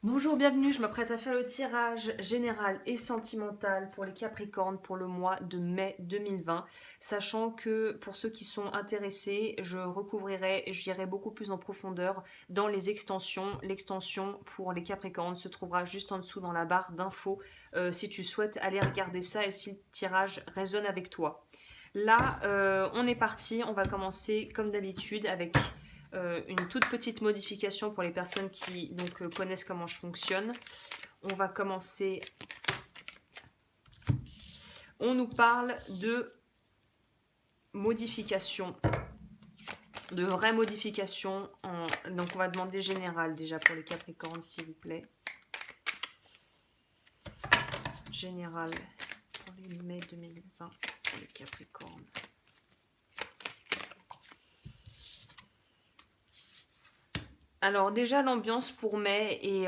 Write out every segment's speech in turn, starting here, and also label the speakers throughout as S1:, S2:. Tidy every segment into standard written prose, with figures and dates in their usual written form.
S1: Bonjour, bienvenue, je m'apprête à faire le tirage général et sentimental pour les Capricornes pour le mois de mai 2020, sachant que pour ceux qui sont intéressés, je recouvrirai et j'irai beaucoup plus en profondeur dans les extensions. L'extension pour les Capricornes se trouvera juste en dessous dans la barre d'infos si tu souhaites aller regarder ça et si le tirage résonne avec toi. Là, on est parti, on va commencer comme d'habitude avec une toute petite modification pour les personnes qui connaissent comment je fonctionne. On va commencer. On nous parle de modification, de vraies modifications. Donc on va demander général déjà pour les Capricornes, s'il vous plaît. Général pour les mai 2020 pour les Capricornes. Alors déjà l'ambiance pour mai est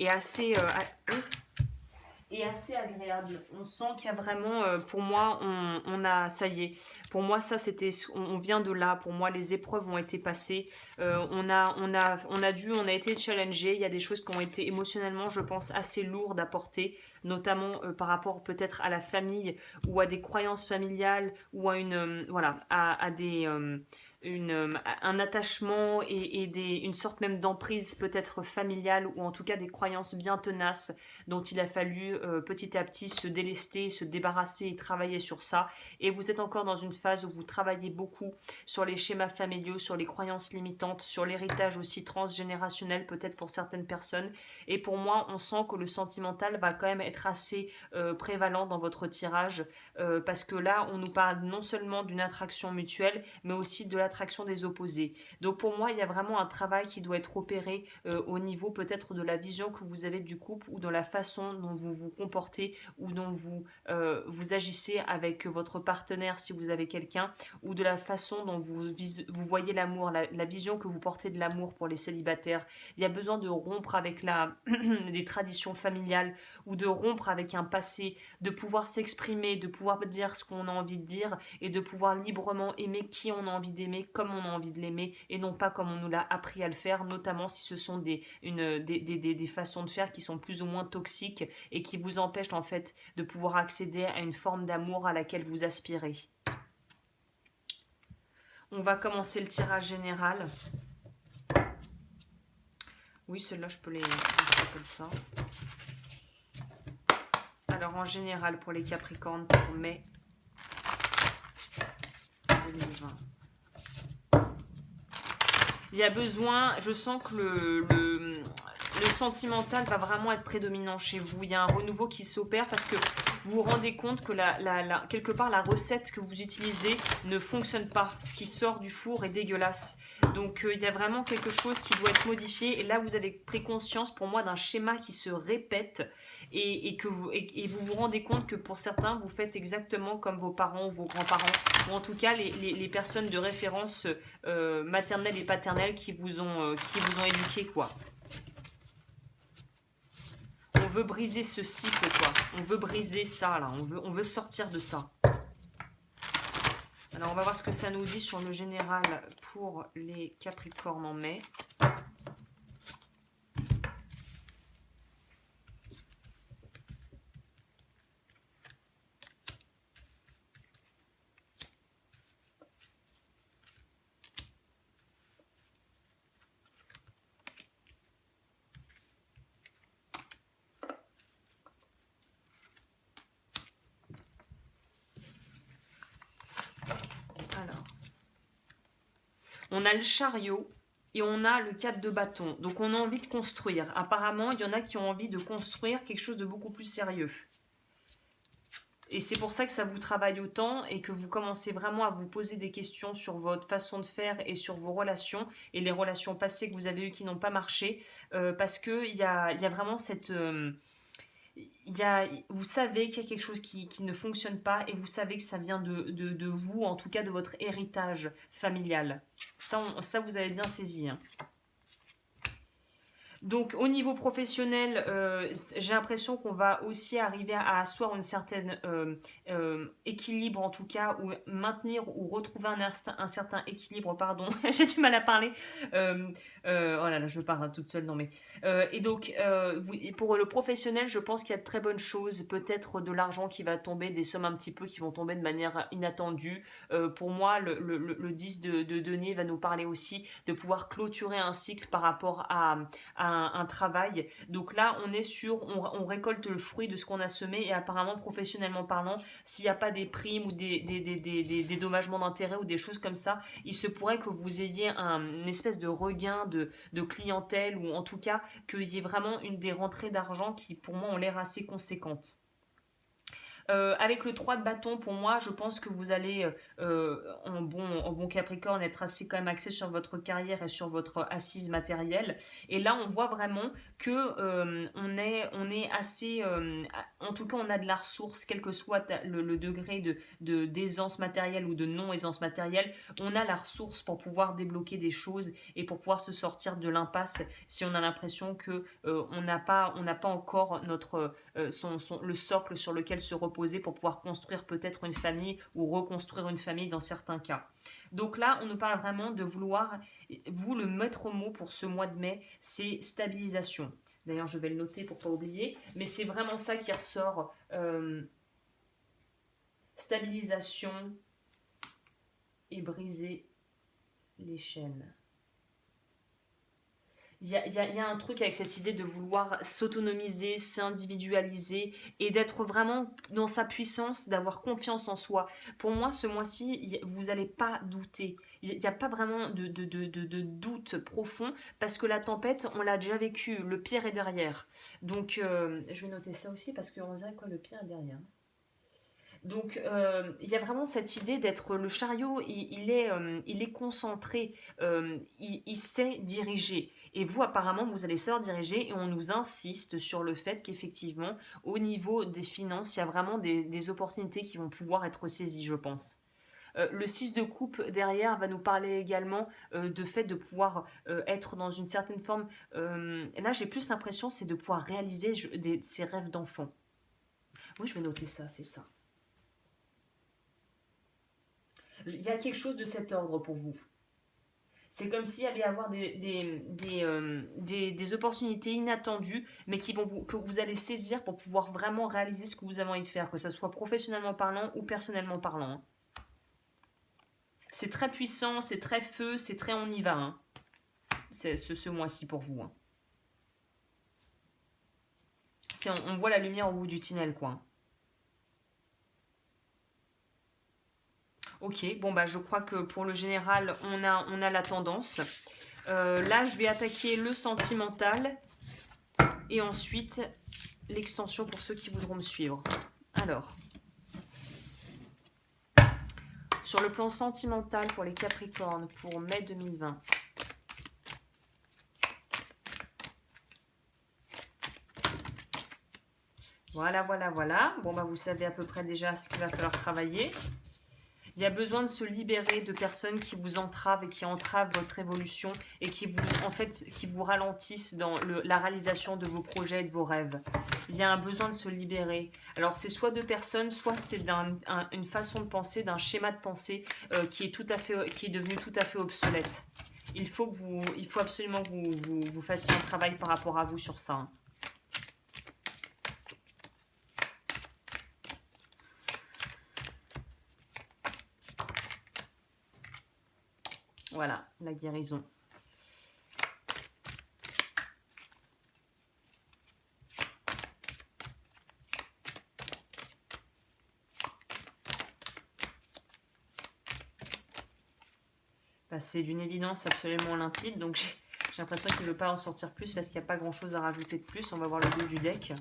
S1: assez et assez agréable. On sent qu'il y a vraiment, pour moi, on a, ça y est. Pour moi, ça c'était, on vient de là. Pour moi, les épreuves ont été passées. On a été challengé. Il y a des choses qui ont été émotionnellement, je pense, assez lourdes à porter, notamment par rapport peut-être à la famille ou à des croyances familiales ou à voilà, à des un attachement une sorte même d'emprise peut-être familiale ou en tout cas des croyances bien tenaces dont il a fallu petit à petit se délester, se débarrasser et travailler sur ça. Et vous êtes encore dans une phase où vous travaillez beaucoup sur les schémas familiaux, sur les croyances limitantes, sur l'héritage aussi transgénérationnel peut-être pour certaines personnes. Et pour moi, on sent que le sentimental va quand même être assez prévalent dans votre tirage parce que là, on nous parle non seulement d'une attraction mutuelle, mais aussi de l'attraction des opposés. Donc pour moi, il y a vraiment un travail qui doit être opéré au niveau peut-être de la vision que vous avez du couple ou de la façon dont vous vous comportez ou dont vous agissez avec votre partenaire si vous avez quelqu'un ou de la façon dont vous voyez l'amour, la vision que vous portez de l'amour pour les célibataires. Il y a besoin de rompre avec les traditions familiales ou de rompre avec un passé, de pouvoir s'exprimer, de pouvoir dire ce qu'on a envie de dire et de pouvoir librement aimer qui on a envie d'aimer, comme on a envie de l'aimer et non pas comme on nous l'a appris à le faire, notamment si ce sont des façons de faire qui sont plus ou moins toxiques et qui vous empêchent en fait de pouvoir accéder à une forme d'amour à laquelle vous aspirez. On va commencer le tirage général. Oui, ceux-là, je peux les laisser comme ça. Alors, en général, pour les Capricornes, pour mai 2020. Il y a besoin, je sens que le sentimental va vraiment être prédominant chez vous. Il y a un renouveau qui s'opère parce que vous vous rendez compte que quelque part la recette que vous utilisez ne fonctionne pas. Ce qui sort du four est dégueulasse. Donc il y a vraiment quelque chose qui doit être modifié. Et là, vous avez pris conscience pour moi d'un schéma qui se répète et vous vous rendez compte que pour certains, vous faites exactement comme vos parents ou vos grands-parents, ou en tout cas les personnes de référence maternelle et paternelle qui vous ont éduqué, quoi. On veut briser ce cycle, quoi. On veut briser ça, là. On veut sortir de ça. Alors, on va voir ce que ça nous dit sur le général pour les Capricornes en mai. Alors, on a le chariot et on a le 4 de bâton. Donc, on a envie de construire. Apparemment, il y en a qui ont envie de construire quelque chose de beaucoup plus sérieux. Et c'est pour ça que ça vous travaille autant et que vous commencez vraiment à vous poser des questions sur votre façon de faire et sur vos relations et les relations passées que vous avez eues qui n'ont pas marché. Parce qu'il y a vraiment cette... vous savez qu'il y a quelque chose qui ne fonctionne pas et vous savez que ça vient de vous, en tout cas de votre héritage familial. Ça, vous avez bien saisi. Hein. Donc au niveau professionnel, j'ai l'impression qu'on va aussi arriver à asseoir une certaine équilibre en tout cas, ou maintenir ou retrouver un certain équilibre, pardon, j'ai du mal à parler. Euh, oh là là, je parle toute seule, non mais. Et donc pour le professionnel, je pense qu'il y a de très bonnes choses, peut-être de l'argent qui va tomber, des sommes un petit peu qui vont tomber de manière inattendue. Pour moi, le 10 de denier va nous parler aussi de pouvoir clôturer un cycle par rapport à un travail. Donc là, on récolte le fruit de ce qu'on a semé et apparemment, professionnellement parlant, s'il n'y a pas des primes ou des dédommagements d'intérêt ou des choses comme ça, il se pourrait que vous ayez une espèce de regain de clientèle ou en tout cas qu'il y ait vraiment une des rentrées d'argent qui, pour moi, ont l'air assez conséquentes. Avec le 3 de bâton, pour moi, je pense que vous allez, en bon Capricorne, être assez quand même axé sur votre carrière et sur votre assise matérielle. Et là, on voit vraiment que on est assez, en tout cas, on a de la ressource, quel que soit le degré d'aisance matérielle ou de non-aisance matérielle, on a la ressource pour pouvoir débloquer des choses et pour pouvoir se sortir de l'impasse si on a l'impression que on n'a pas encore le socle sur lequel se reposer pour pouvoir construire peut-être une famille ou reconstruire une famille dans certains cas. Donc là, on nous parle vraiment de vouloir, vous, le maître mot pour ce mois de mai, c'est stabilisation. D'ailleurs, je vais le noter pour ne pas oublier, mais c'est vraiment ça qui ressort. Stabilisation et briser les chaînes. Il y a un truc avec cette idée de vouloir s'autonomiser, s'individualiser et d'être vraiment dans sa puissance, d'avoir confiance en soi. Pour moi, ce mois-ci, vous n'allez pas douter. Il n'y a pas vraiment de doute profond parce que la tempête, on l'a déjà vécu. Le pire est derrière. Donc, je vais noter ça aussi parce qu'on dirait quoi, le pire est derrière. Donc, il y a vraiment cette idée d'être le chariot, il est concentré, il sait diriger. Et vous, apparemment, vous allez savoir diriger et on nous insiste sur le fait qu'effectivement, au niveau des finances, il y a vraiment des opportunités qui vont pouvoir être saisies, je pense. Le 6 de coupe derrière va nous parler également de fait de pouvoir être dans une certaine forme. Là, j'ai plus l'impression, c'est de pouvoir réaliser ses rêves d'enfant. Oui, je vais noter ça, c'est ça. Il y a quelque chose de cet ordre pour vous. C'est comme s'il allait y avoir des opportunités inattendues, mais que vous allez saisir pour pouvoir vraiment réaliser ce que vous avez envie de faire, que ce soit professionnellement parlant ou personnellement parlant. C'est très puissant, c'est très feu, c'est très on y va. Hein. C'est ce mois-ci pour vous. Hein. On voit la lumière au bout du tunnel, quoi. Ok, bon bah je crois que pour le général, on a la tendance. Là, je vais attaquer le sentimental et ensuite l'extension pour ceux qui voudront me suivre. Alors, sur le plan sentimental pour les Capricornes pour mai 2020. Voilà, voilà, voilà. Bon bah vous savez à peu près déjà ce qu'il va falloir travailler. Il y a besoin de se libérer de personnes qui vous entravent et qui entravent votre évolution et qui vous ralentissent dans la réalisation de vos projets et de vos rêves. Il y a un besoin de se libérer. Alors c'est soit de personnes, soit c'est une façon de penser, d'un schéma de pensée qui est devenu tout à fait obsolète. Il faut absolument que vous fassiez un travail par rapport à vous sur ça. Hein. Voilà, la guérison. Bah, c'est d'une évidence absolument limpide, donc j'ai l'impression qu'il ne veut pas en sortir plus parce qu'il n'y a pas grand chose à rajouter de plus. On va voir le dos du deck.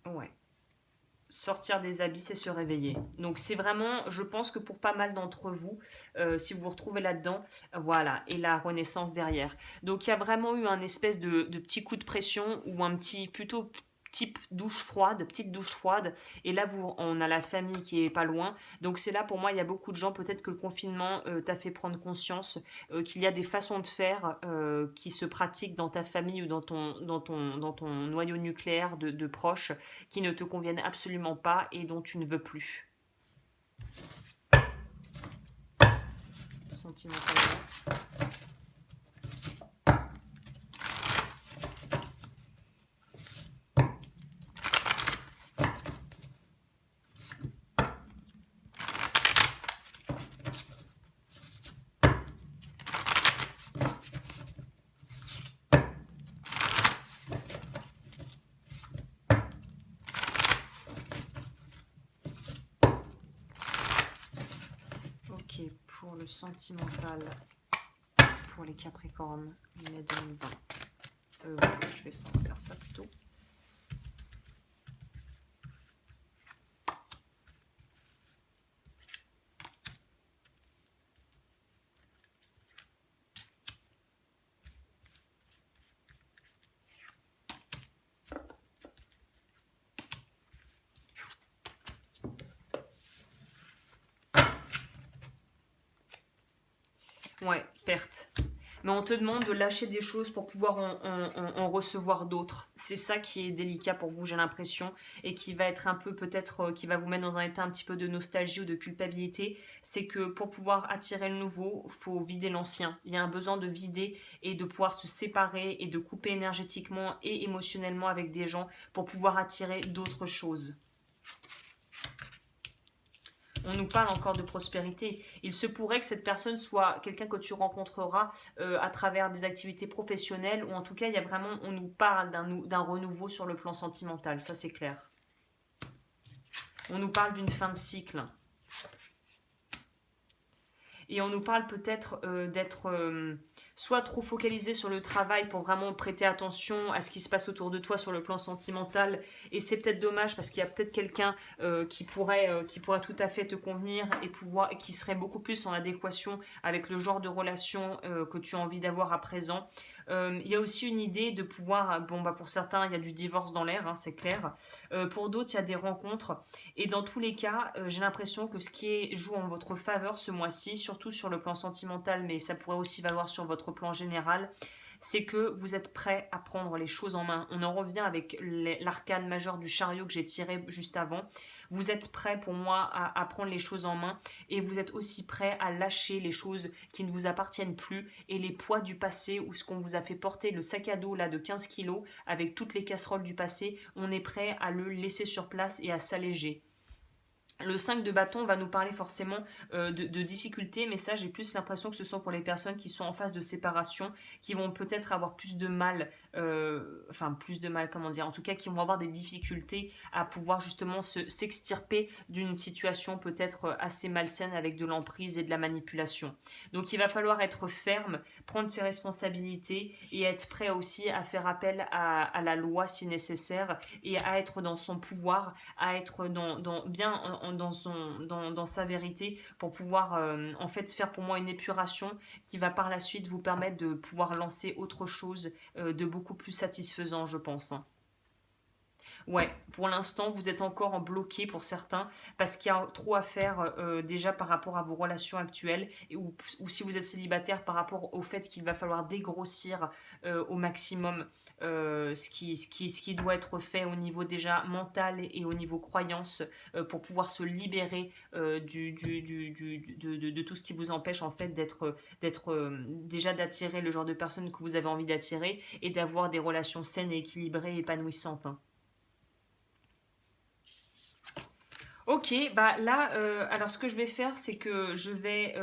S1: Ouais. Sortir des habits, c'est se réveiller. Donc c'est vraiment, je pense que pour pas mal d'entre vous, si vous vous retrouvez là-dedans, voilà, et la renaissance derrière. Donc il y a vraiment eu un espèce de petit coup de pression ou un petit petite douche froide, et là on a la famille qui est pas loin, donc c'est là pour moi, il y a beaucoup de gens, peut-être que le confinement t'a fait prendre conscience qu'il y a des façons de faire qui se pratiquent dans ta famille ou dans ton noyau nucléaire de proches qui ne te conviennent absolument pas et dont tu ne veux plus. Sentimentalement. Ok, pour le sentimental, pour les Capricornes, mai 2020. Je vais faire ça plutôt. Ouais, perte. Mais on te demande de lâcher des choses pour pouvoir en recevoir d'autres. C'est ça qui est délicat pour vous, j'ai l'impression, et qui va être un peu peut-être, qui va vous mettre dans un état un petit peu de nostalgie ou de culpabilité. C'est que pour pouvoir attirer le nouveau, il faut vider l'ancien. Il y a un besoin de vider et de pouvoir se séparer et de couper énergétiquement et émotionnellement avec des gens pour pouvoir attirer d'autres choses. On nous parle encore de prospérité. Il se pourrait que cette personne soit quelqu'un que tu rencontreras à travers des activités professionnelles, ou en tout cas, il y a vraiment, on nous parle d'un renouveau sur le plan sentimental, ça c'est clair. On nous parle d'une fin de cycle. Et on nous parle peut-être d'être soit trop focalisé sur le travail pour vraiment prêter attention à ce qui se passe autour de toi sur le plan sentimental, et c'est peut-être dommage parce qu'il y a peut-être quelqu'un qui pourrait tout à fait te convenir et qui serait beaucoup plus en adéquation avec le genre de relation que tu as envie d'avoir à présent. Il y a aussi une idée de pouvoir, pour certains il y a du divorce dans l'air, hein, c'est clair, pour d'autres il y a des rencontres, et dans tous les cas j'ai l'impression que ce qui joue en votre faveur ce mois-ci, surtout sur le plan sentimental, mais ça pourrait aussi valoir sur votre plan général, c'est que vous êtes prêt à prendre les choses en main. On en revient avec l'arcane majeur du chariot que j'ai tiré juste avant. Vous êtes prêt pour moi à prendre les choses en main, et vous êtes aussi prêt à lâcher les choses qui ne vous appartiennent plus et les poids du passé, ou ce qu'on vous a fait porter, le sac à dos là de 15 kilos avec toutes les casseroles du passé, on est prêt à le laisser sur place et à s'alléger. Le 5 de bâton va nous parler forcément de difficultés, mais ça j'ai plus l'impression que ce sont pour les personnes qui sont en phase de séparation, qui vont peut-être avoir plus de mal, en tout cas qui vont avoir des difficultés à pouvoir justement s'extirper d'une situation peut-être assez malsaine avec de l'emprise et de la manipulation. Donc il va falloir être ferme, prendre ses responsabilités et être prêt aussi à faire appel à la loi si nécessaire, et à être dans son pouvoir, à être dans sa vérité, pour pouvoir en fait faire pour moi une épuration qui va par la suite vous permettre de pouvoir lancer autre chose de beaucoup plus satisfaisant, je pense. Ouais, pour l'instant, vous êtes encore en bloqué pour certains parce qu'il y a trop à faire déjà par rapport à vos relations actuelles, ou si vous êtes célibataire, par rapport au fait qu'il va falloir dégrossir au maximum ce qui doit être fait au niveau déjà mental et au niveau croyance pour pouvoir se libérer de tout ce qui vous empêche en fait d'être déjà d'attirer le genre de personne que vous avez envie d'attirer et d'avoir des relations saines et équilibrées et épanouissantes. Hein. Ok, là, alors ce que je vais faire, c'est que je vais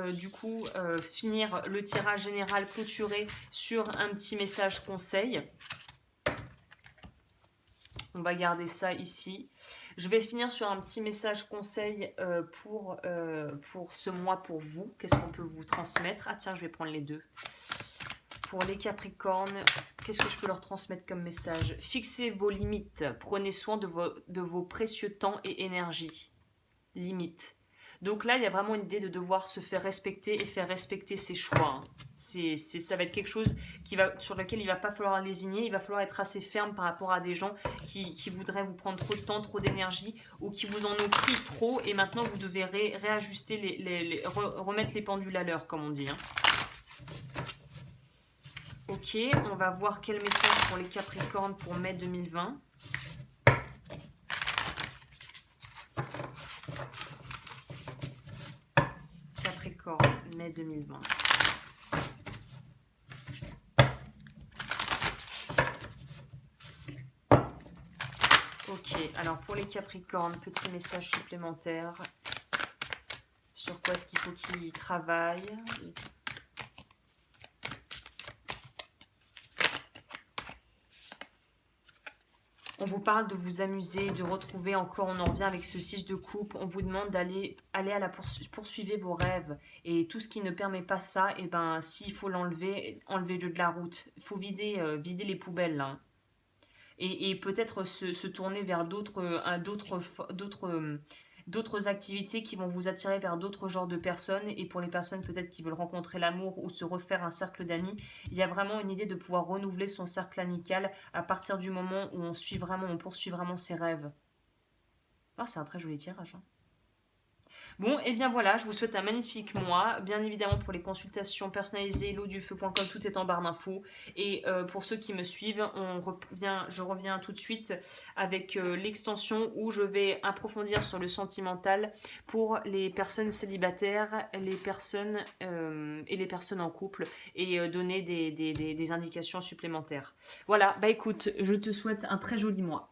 S1: finir le tirage général clôturé sur un petit message conseil. On va garder ça ici. Je vais finir sur un petit message conseil pour ce mois pour vous. Qu'est-ce qu'on peut vous transmettre? Ah tiens, je vais prendre les deux. Pour les Capricornes, qu'est-ce que je peux leur transmettre comme message? Fixez vos limites. Prenez soin de vos précieux temps et énergie. Limite. Donc là, il y a vraiment une idée de devoir se faire respecter et faire respecter ses choix. Hein. Ça va être quelque chose sur lequel il va pas falloir lésigner, il va falloir être assez ferme par rapport à des gens qui voudraient vous prendre trop de temps, trop d'énergie, ou qui vous en ont pris trop, et maintenant vous devez réajuster, remettre les pendules à l'heure, comme on dit. Hein. Ok, on va voir quel message pour les Capricornes pour mai 2020. Capricorne, mai 2020. Ok, alors pour les Capricornes, petit message supplémentaire. Sur quoi est-ce qu'il faut qu'ils travaillent? On vous parle de vous amuser, de retrouver encore, on en revient avec ce 6 de coupe, on vous demande d'aller à la poursuivre vos rêves. Et tout ce qui ne permet pas ça, et ben s'il faut l'enlever, enlevez-le de la route. Il faut vider les poubelles là. Et peut-être se tourner vers d'autres activités qui vont vous attirer vers d'autres genres de personnes. Et pour les personnes peut-être qui veulent rencontrer l'amour ou se refaire un cercle d'amis, il y a vraiment une idée de pouvoir renouveler son cercle amical à partir du moment où on poursuit vraiment ses rêves. Ah, c'est un très joli tirage. Hein. Bon, et bien voilà, je vous souhaite un magnifique mois. Bien évidemment, pour les consultations personnalisées, helodufeu.com, tout est en barre d'infos. Et pour ceux qui me suivent, je reviens tout de suite avec l'extension où je vais approfondir sur le sentimental pour les personnes célibataires, les personnes et les personnes en couple, et donner des indications supplémentaires. Voilà, bah écoute, je te souhaite un très joli mois.